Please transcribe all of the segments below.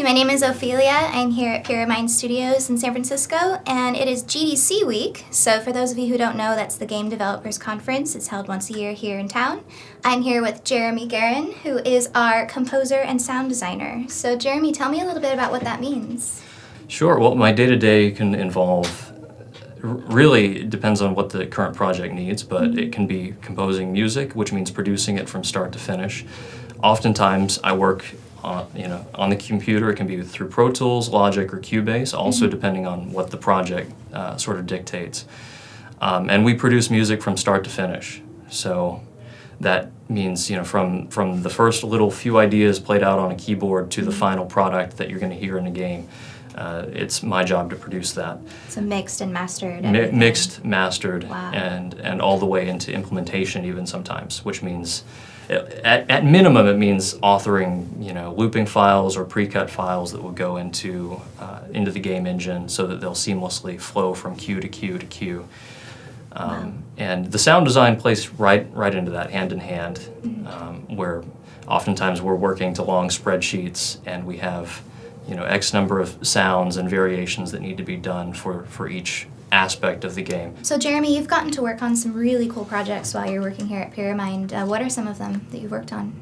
my name is Ophelia. I'm here at Pyramind Studios in San Francisco, and it is GDC week. So for those of you who don't know, that's the Game Developers Conference. It's held once a year here in town. I'm here with Jeremy Garren, who is our composer and sound designer. So Jeremy, tell me a little bit about what that means. Sure. Well, my day-to-day can involve, really it depends on what the current project needs, but it can be composing music, which means producing it from start to finish. Oftentimes I work on the computer. It can be through Pro Tools, Logic, or Cubase, also depending on what the project sort of dictates. And we produce music from start to finish. So that means, from the first little few ideas played out on a keyboard to the final product that you're going to hear in a game. It's my job to produce that. So mixed and mastered. Mixed, mastered, Wow. and all the way into implementation even sometimes, which means at minimum it means authoring looping files or pre-cut files that will go into the game engine so that they'll seamlessly flow from cue to cue to cue. Wow. And the sound design plays right into that, hand in hand, where oftentimes we're working to long spreadsheets and we have X number of sounds and variations that need to be done for each aspect of the game. So Jeremy, you've gotten to work on some really cool projects while you're working here at Pyramind. What are some of them that you've worked on?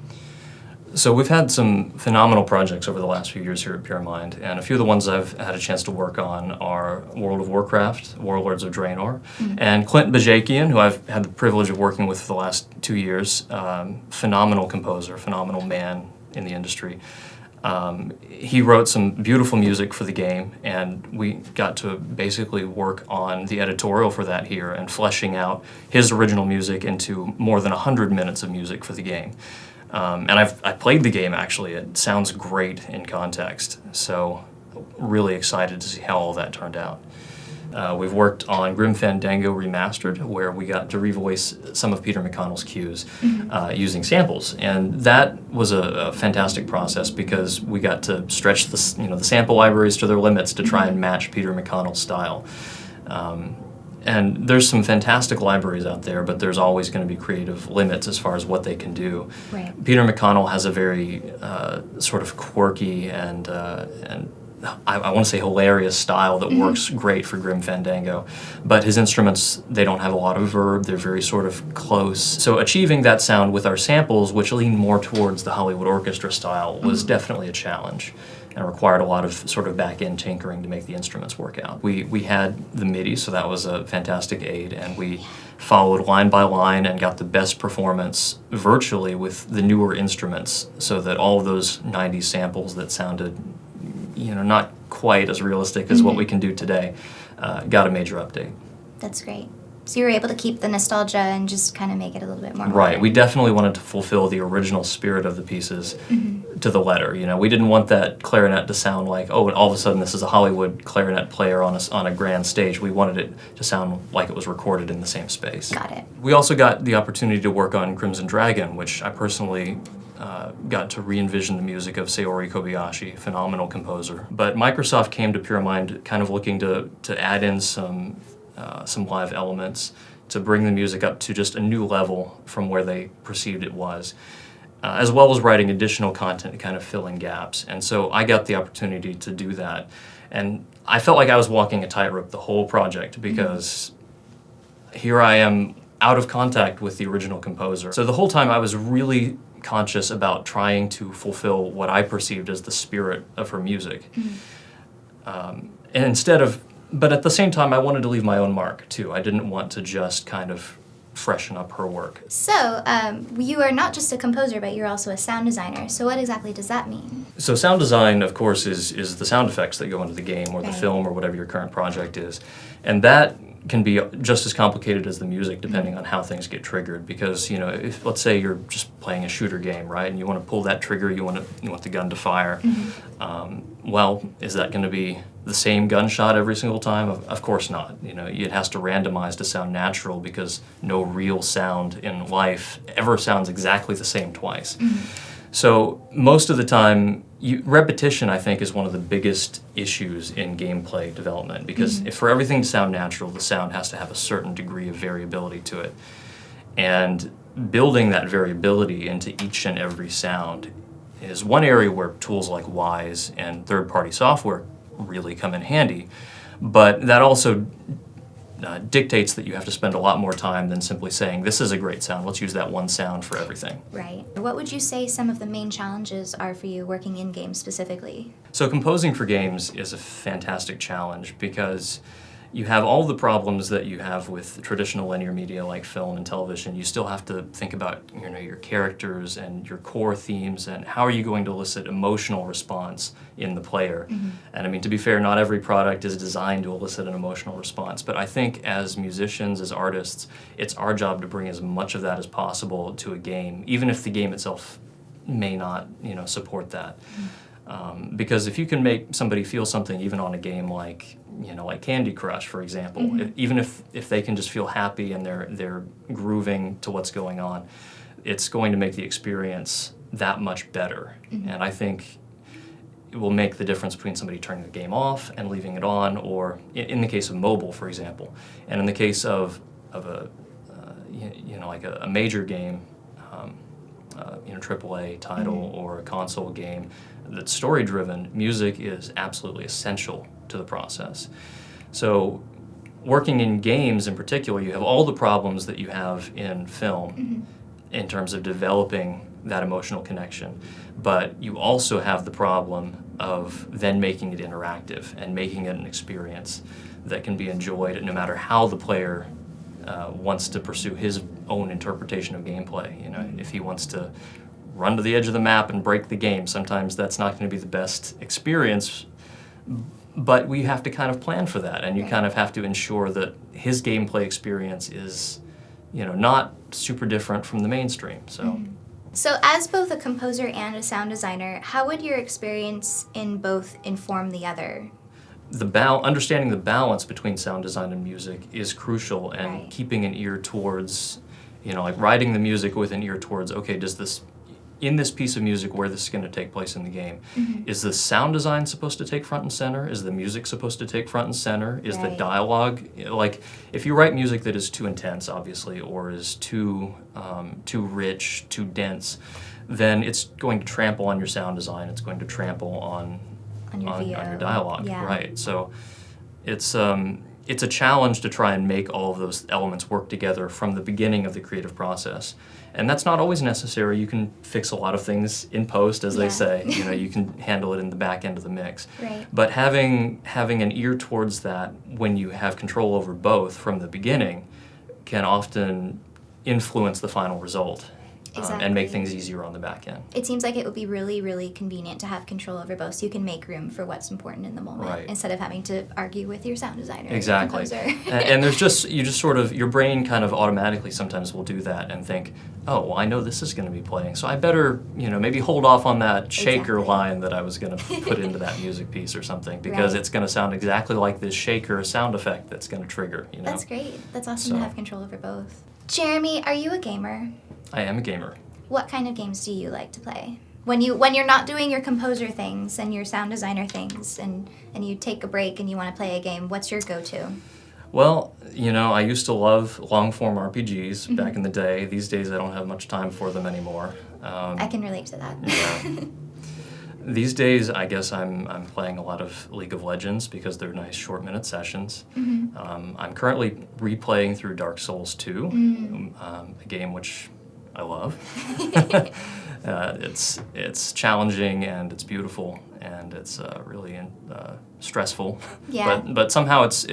So we've had some phenomenal projects over the last few years here at Pyramind, and a few of the ones I've had a chance to work on are World of Warcraft, Warlords of Draenor, and Clint Bajakian, who I've had the privilege of working with for the last 2 years. Phenomenal composer, phenomenal man in the industry. He wrote some beautiful music for the game, and we got to basically work on the editorial for that here and fleshing out his original music into more than 100 minutes of music for the game. And I played the game, actually. It sounds great in context, so really excited to see how all that turned out. We've worked on Grim Fandango Remastered, where we got to revoice some of Peter McConnell's cues using samples, and that was a fantastic process because we got to stretch the sample libraries to their limits to try and match Peter McConnell's style. And there's some fantastic libraries out there, but there's always going to be creative limits as far as what they can do. Right. Peter McConnell has a very sort of quirky and I want to say hilarious style that works great for Grim Fandango, but his instruments, they don't have a lot of verb, they're very sort of close. So achieving that sound with our samples, which lean more towards the Hollywood orchestra style, was definitely a challenge and required a lot of sort of back-end tinkering to make the instruments work out. We had the MIDI, so that was a fantastic aid, and we followed line by line and got the best performance virtually with the newer instruments so that all of those 90s samples that sounded not quite as realistic as what we can do today, got a major update. That's great. So you were able to keep the nostalgia and just kind of make it a little bit more Right. modern. We definitely wanted to fulfill the original spirit of the pieces to the letter. We didn't want that clarinet to sound like, oh, all of a sudden this is a Hollywood clarinet player on a grand stage. We wanted it to sound like it was recorded in the same space. Got it. We also got the opportunity to work on Crimson Dragon, which I personally got to re-envision the music of Saori Kobayashi, phenomenal composer. But Microsoft came to Pyramind kind of looking to add in some live elements to bring the music up to just a new level from where they perceived it was, as well as writing additional content to kind of fill in gaps. And so I got the opportunity to do that. And I felt like I was walking a tightrope the whole project because here I am out of contact with the original composer. So the whole time I was really conscious about trying to fulfill what I perceived as the spirit of her music. But at the same time, I wanted to leave my own mark too. I didn't want to just kind of freshen up her work. So you are not just a composer, but you're also a sound designer. So what exactly does that mean? So sound design, of course, is the sound effects that go into the game or the Right. film or whatever your current project is. And that can be just as complicated as the music depending on how things get triggered, because if let's say you're just playing a shooter game, right, and you want to pull that trigger, you want the gun to fire, well, is that going to be the same gunshot every single time? Of course not. It has to randomize to sound natural because no real sound in life ever sounds exactly the same twice. So most of the time, repetition, I think, is one of the biggest issues in gameplay development, because if for everything to sound natural, the sound has to have a certain degree of variability to it. And building that variability into each and every sound is one area where tools like Wise and third-party software really come in handy. But that also dictates that you have to spend a lot more time than simply saying, this is a great sound, let's use that one sound for everything. Right. What would you say some of the main challenges are for you working in games specifically? So composing for games is a fantastic challenge because you have all the problems that you have with traditional linear media like film and television. You still have to think about your characters and your core themes and how are you going to elicit emotional response in the player. And I mean, to be fair, not every product is designed to elicit an emotional response, but I think as musicians, as artists, it's our job to bring as much of that as possible to a game, even if the game itself may not support that. Because if you can make somebody feel something even on a game like Candy Crush, for example, even if they can just feel happy and they're grooving to what's going on, it's going to make the experience that much better. And I think it will make the difference between somebody turning the game off and leaving it on, or in the case of mobile, for example, and in the case of a like a major game, AAA title or a console game that's story-driven, music is absolutely essential to the process. So working in games in particular, you have all the problems that you have in film in terms of developing that emotional connection, but you also have the problem of then making it interactive and making it an experience that can be enjoyed no matter how the player wants to pursue his own interpretation of gameplay. If he wants to run to the edge of the map and break the game, sometimes that's not going to be the best experience, but we have to kind of plan for that, and you kind of have to ensure that his gameplay experience is not super different from the mainstream. So as both a composer and a sound designer, how would your experience in both inform the other? Understanding the balance between sound design and music is crucial, and keeping an ear towards, like writing the music with an ear towards, okay, in this piece of music where this is going to take place in the game, is the sound design supposed to take front and center? Is the music supposed to take front and center? Is the dialogue, like if you write music that is too intense, obviously, or is too rich, too dense, then it's going to trample on your sound design. It's going to trample on your dialogue, right? So it's a challenge to try and make all of those elements work together from the beginning of the creative process. And that's not always necessary. You can fix a lot of things in post, as they say. You can handle it in the back end of the mix. Right. But having an ear towards that when you have control over both from the beginning can often influence the final result. And make things easier on the back end. It seems like it would be really, really convenient to have control over both, so you can make room for what's important in the moment, instead of having to argue with your sound designer. Exactly. Or your composer. And there's your brain kind of automatically sometimes will do that and think, oh, well, I know this is going to be playing, so I better, maybe hold off on that shaker line that I was going to put into that music piece or something, because it's going to sound exactly like this shaker sound effect that's going to trigger. That's great. That's awesome to have control over both. Jeremy, are you a gamer? I am a gamer. What kind of games do you like to play? When you're not doing your composer things and your sound designer things, and you take a break and you want to play a game, what's your go-to? Well, I used to love long-form RPGs back in the day. These days I don't have much time for them anymore. I can relate to that. Yeah. These days, I guess I'm playing a lot of League of Legends because they're nice short-minute sessions. I'm currently replaying through Dark Souls 2, a game which I love. It's challenging and it's beautiful and it's really stressful. Yeah. But somehow it's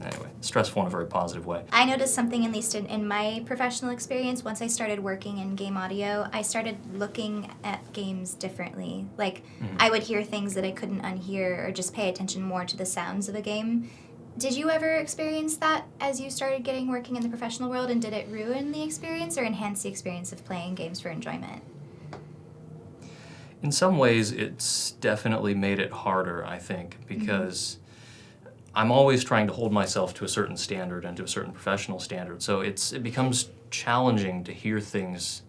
anyway stressful in a very positive way. I noticed something, at least in my professional experience, once I started working in game audio, I started looking at games differently. Like I would hear things that I couldn't unhear, or just pay attention more to the sounds of a game. Did you ever experience that as you started working in the professional world, and did it ruin the experience or enhance the experience of playing games for enjoyment? In some ways, it's definitely made it harder, I think, because I'm always trying to hold myself to a certain standard and to a certain professional standard. So it becomes challenging to hear things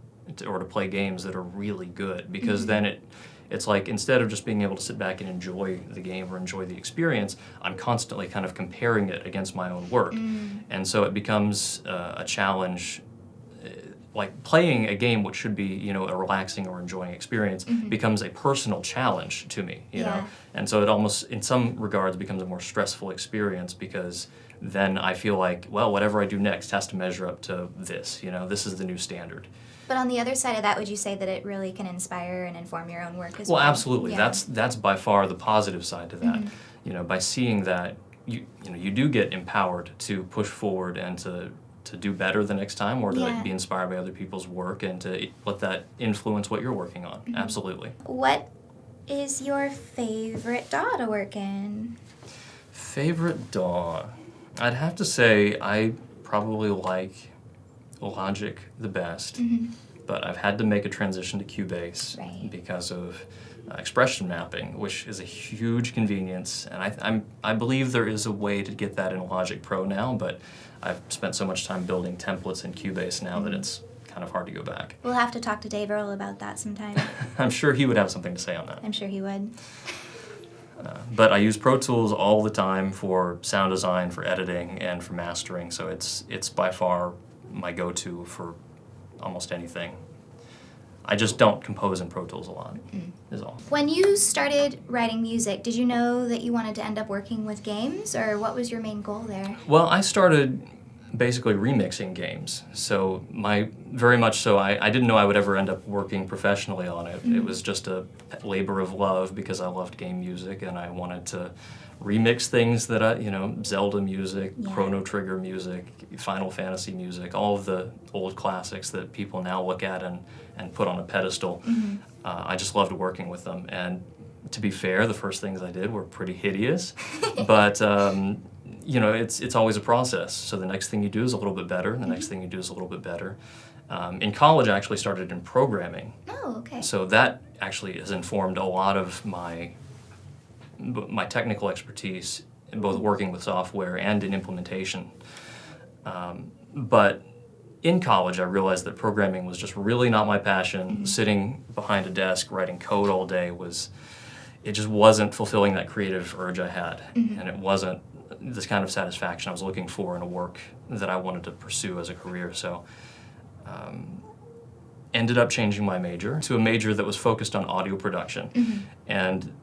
or to play games that are really good, because then it's like, instead of just being able to sit back and enjoy the game or enjoy the experience, I'm constantly kind of comparing it against my own work. And so it becomes a challenge. like playing a game, which should be, you know, a relaxing or enjoying experience, becomes a personal challenge to me, you know? And so it almost, in some regards, becomes a more stressful experience because then I feel like, well, whatever I do next has to measure up to this, you know, this is the new standard. But on the other side of that, would you say that it really can inspire and inform your own work as well? Well, absolutely. Yeah. That's by far the positive side to that. You know, by seeing that, you know, you do get empowered to push forward and to do better the next time, or to be inspired by other people's work and to let that influence what you're working on. Absolutely. What is your favorite DAW to work in? Favorite DAW? I'd have to say I probably like Logic the best, but I've had to make a transition to Cubase because of expression mapping, which is a huge convenience, and I believe there is a way to get that in Logic Pro now, but I've spent so much time building templates in Cubase now that it's kind of hard to go back. We'll have to talk to Dave Earl about that sometime. I'm sure he would have something to say on that. I'm sure he would. But I use Pro Tools all the time for sound design, for editing, and for mastering, so it's by far my go-to for almost anything. I just don't compose in Pro Tools a lot, is all. When you started writing music, did you know that you wanted to end up working with games, or what was your main goal there? Well, I started basically remixing games, so very much so, I didn't know I would ever end up working professionally on it. It was just a labor of love because I loved game music and I wanted to remix things that you know, Zelda music, Chrono Trigger music, Final Fantasy music, all of the old classics that people now look at and put on a pedestal. I just loved working with them, and to be fair, the first things I did were pretty hideous, but you know, it's always a process. So the next thing you do is a little bit better, and the next thing you do is a little bit better. In college, I actually started in programming. Oh, okay. So that actually has informed a lot of my technical expertise in both working with software and in implementation. But in college, I realized that programming was just really not my passion. Sitting behind a desk writing code all day it just wasn't fulfilling that creative urge I had. And it wasn't this kind of satisfaction I was looking for in a work that I wanted to pursue as a career. So ended up changing my major to a major that was focused on audio production. And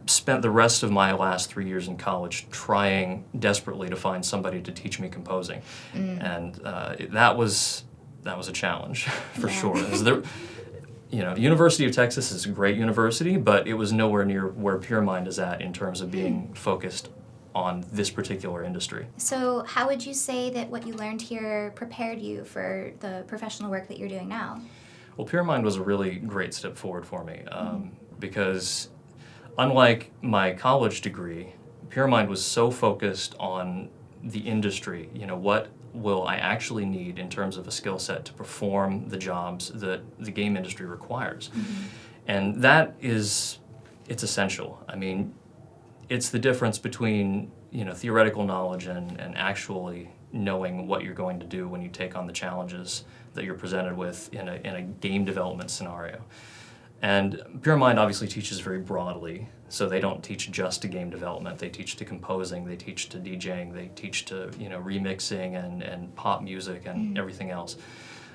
spent the rest of my last 3 years in college trying desperately to find somebody to teach me composing, and that was a challenge for sure. You know, University of Texas is a great university, but it was nowhere near where Pyramind is at in terms of being focused on this particular industry. So how would you say that what you learned here prepared you for the professional work that you're doing now? Well, Pyramind was a really great step forward for me because unlike my college degree, Pyramind was so focused on the industry. You know, what will I actually need in terms of a skill set to perform the jobs that the game industry requires? And it's essential. I mean, it's the difference between, you know, theoretical knowledge and actually knowing what you're going to do when you take on the challenges that you're presented with in a game development scenario. And Pyramind obviously teaches very broadly, so they don't teach just to game development. They teach to composing, they teach to DJing, they teach to, you know, remixing and pop music and everything else.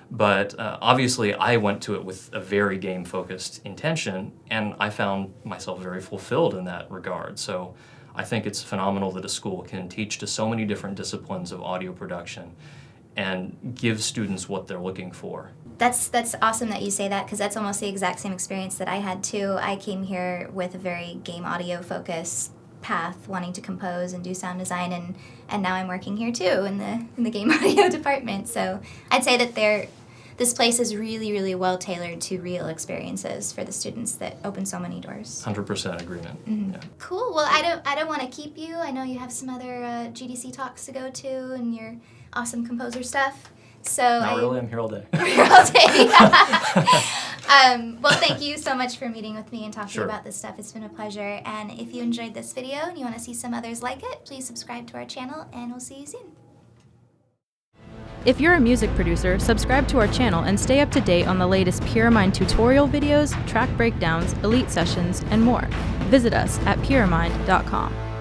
But obviously I went to it with a very game-focused intention, and I found myself very fulfilled in that regard. So I think it's phenomenal that a school can teach to so many different disciplines of audio production and give students what they're looking for. That's awesome that you say that, because that's almost the exact same experience that I had too. I came here with a very game audio focused path, wanting to compose and do sound design, and now I'm working here too in the game audio department. So I'd say that this place is really, really well tailored to real experiences for the students that open so many doors. 100% agreement. Yeah. Cool. Well, I don't want to keep you. I know you have some other GDC talks to go to and your awesome composer stuff. So Not really, I'm here all day. You're all day. Well, thank you so much for meeting with me and talking about this stuff. It's been a pleasure. And if you enjoyed this video and you want to see some others like it, please subscribe to our channel, and we'll see you soon. If you're a music producer, subscribe to our channel and stay up to date on the latest Pyramind tutorial videos, track breakdowns, elite sessions, and more. Visit us at pyramind.com.